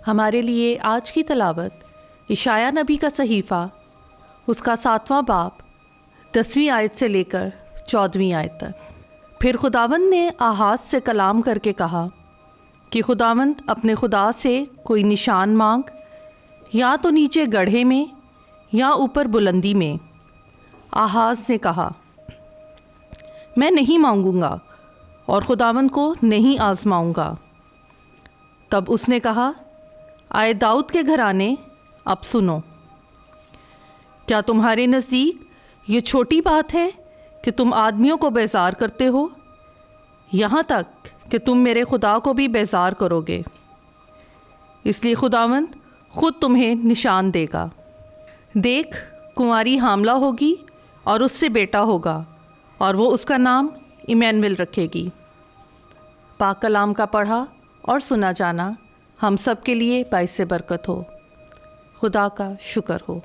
हमारे लिए आज की तलावत इशाया नबी का सहीफ़ा, उसका 7वां बाब 10वीं आयत से लेकर 14वीं आयत तक। फिर खुदावंद ने आहाज से कलाम करके कहा कि खुदावंद अपने खुदा से कोई निशान मांग, या तो नीचे गड्ढे में या ऊपर बुलंदी में। आहाज ने कहा, मैं नहीं मांगूंगा और खुदावंद को नहीं आजमाऊंगा। तब उसने कहा, आए दाऊद के घराने, अब सुनो। क्या तुम्हारे नज़दीक ये छोटी बात है कि तुम आदमियों को बेजार करते हो, यहाँ तक कि तुम मेरे खुदा को भी बेजार करोगे? इसलिए खुदावंद खुद तुम्हें निशान देगा। देख, कुंवारी हामला होगी और उससे बेटा होगा, और वो उसका नाम इमैनुएल रखेगी। पाक कलाम का पढ़ा और सुना जाना हम सब के लिए बाइस बरकत हो। खुदा का शुक्र हो।